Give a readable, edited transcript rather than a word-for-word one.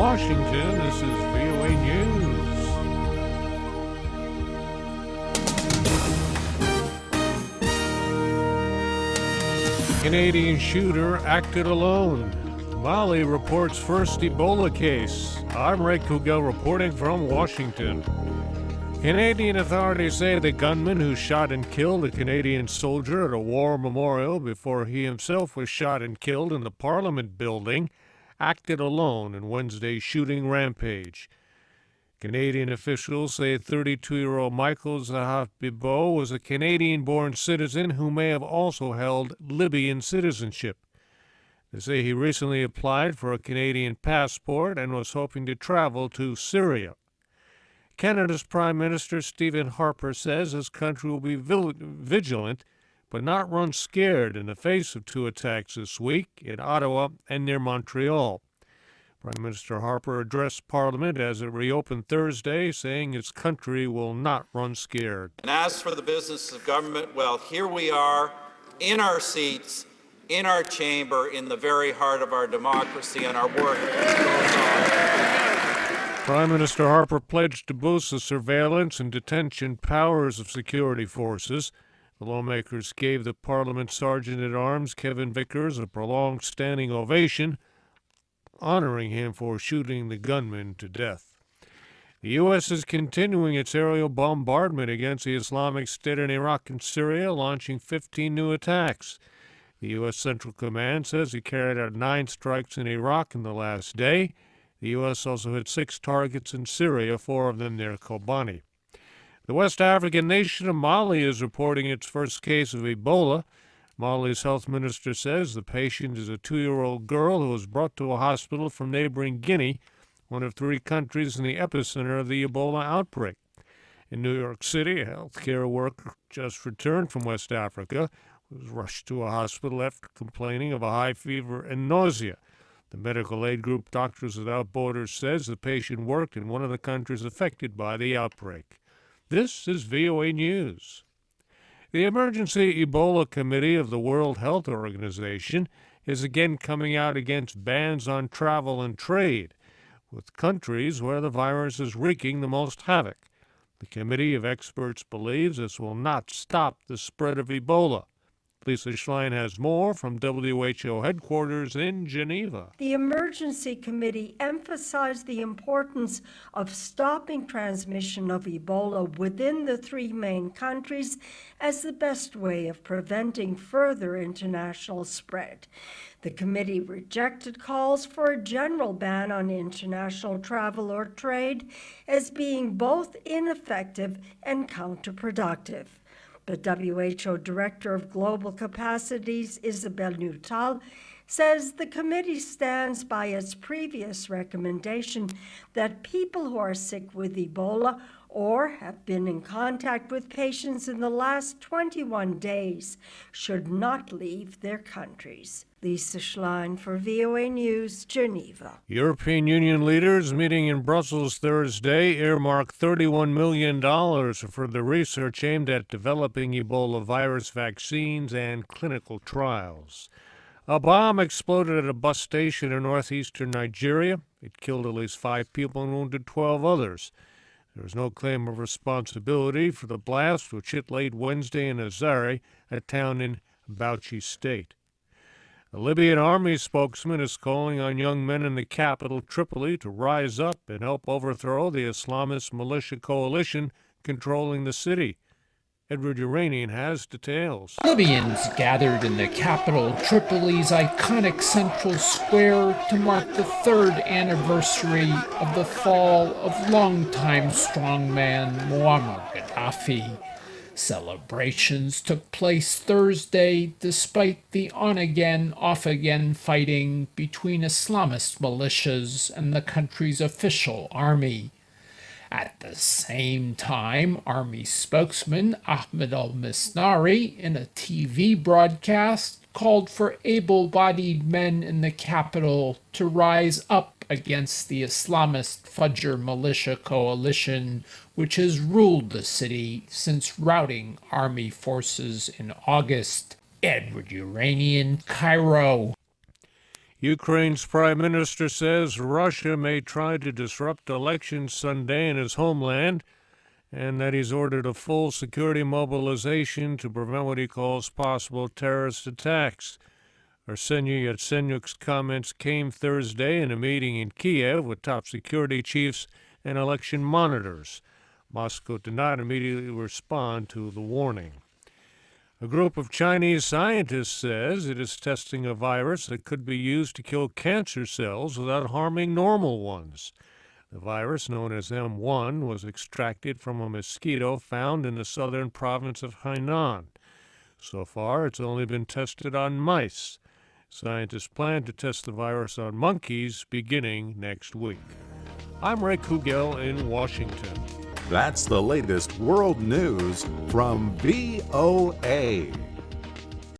Washington, this is VOA News. Canadian shooter acted alone. Mali reports first Ebola case. I'm Ray Kouguell reporting from Washington. Canadian authorities say the gunman who shot and killed a Canadian soldier at a war memorial before he himself was shot and killed in the Parliament building acted alone in Wednesday's shooting rampage. Canadian officials say 32-year-old Michael Zehaf-Bibeau was a Canadian-born citizen who may have also held Libyan citizenship. They say he recently applied for a Canadian passport and was hoping to travel to Syria. Canada's Prime Minister Stephen Harper says his country will be vigilant but not run scared in the face of two attacks this week in Ottawa and near Montreal. Prime Minister Harper addressed Parliament as it reopened Thursday, saying his country will not run scared. And as for the business of government, well, here we are in our seats, in our chamber, in the very heart of our democracy, and our work goes on. Prime Minister Harper pledged to boost the surveillance and detention powers of security forces. The lawmakers gave the Parliament Sergeant-at-Arms Kevin Vickers a prolonged standing ovation, honoring him for shooting the gunman to death. The U.S. is continuing its aerial bombardment against the Islamic State in Iraq and Syria, launching 15 new attacks. The U.S. Central Command says it carried out 9 strikes in Iraq in the last day. The U.S. also hit 6 targets in Syria, 4 of them near Kobani. The West African nation of Mali is reporting its first case of Ebola. Mali's health minister says the patient is a 2-year-old girl who was brought to a hospital from neighboring Guinea, one of 3 countries in the epicenter of the Ebola outbreak. In New York City, a healthcare worker just returned from West Africa was rushed to a hospital after complaining of a high fever and nausea. The medical aid group Doctors Without Borders says the patient worked in one of the countries affected by the outbreak. This is VOA News. The Emergency Ebola Committee of the World Health Organization is again coming out against bans on travel and trade with countries where the virus is wreaking the most havoc. The committee of experts believes this will not stop the spread of Ebola. Lisa Schlein has more from WHO headquarters in Geneva. The Emergency Committee emphasized the importance of stopping transmission of Ebola within the 3 main countries as the best way of preventing further international spread. The committee rejected calls for a general ban on international travel or trade as being both ineffective and counterproductive. But WHO Director of Global Capacities, Isabelle Nuttall, says the committee stands by its previous recommendation that people who are sick with Ebola or have been in contact with patients in the last 21 days should not leave their countries. Lisa Schlein for VOA News, Geneva. European Union leaders meeting in Brussels Thursday earmarked $31 million for the research aimed at developing Ebola virus vaccines and clinical trials. A bomb exploded at a bus station in northeastern Nigeria. It killed at least 5 people and wounded 12 others. There was no claim of responsibility for the blast, which hit late Wednesday in Azare, a town in Bauchi State. The Libyan Army spokesman is calling on young men in the capital, Tripoli, to rise up and help overthrow the Islamist militia coalition controlling the city. Edward Uranian has details. Libyans gathered in the capital, Tripoli's iconic central square, to mark the 3rd anniversary of the fall of longtime strongman Muammar Gaddafi. Celebrations took place Thursday despite the on-again, off-again fighting between Islamist militias and the country's official army. At the same time, Army spokesman Ahmed al-Misnari, in a TV broadcast, called for able-bodied men in the capital to rise up against the Islamist Fajr militia coalition, which has ruled the city since routing army forces in August. Edward Uranian, Cairo. Ukraine's Prime Minister says Russia may try to disrupt elections Sunday in his homeland, and that he's ordered a full security mobilization to prevent what he calls possible terrorist attacks. Arseniy Yatsenyuk's comments came Thursday in a meeting in Kiev with top security chiefs and election monitors. Moscow did not immediately respond to the warning. A group of Chinese scientists says it is testing a virus that could be used to kill cancer cells without harming normal ones. The virus, known as M1, was extracted from a mosquito found in the southern province of Hainan. So far, it's only been tested on mice. Scientists plan to test the virus on monkeys beginning next week. I'm Ray Kouguell in Washington. That's the latest world news from VOA.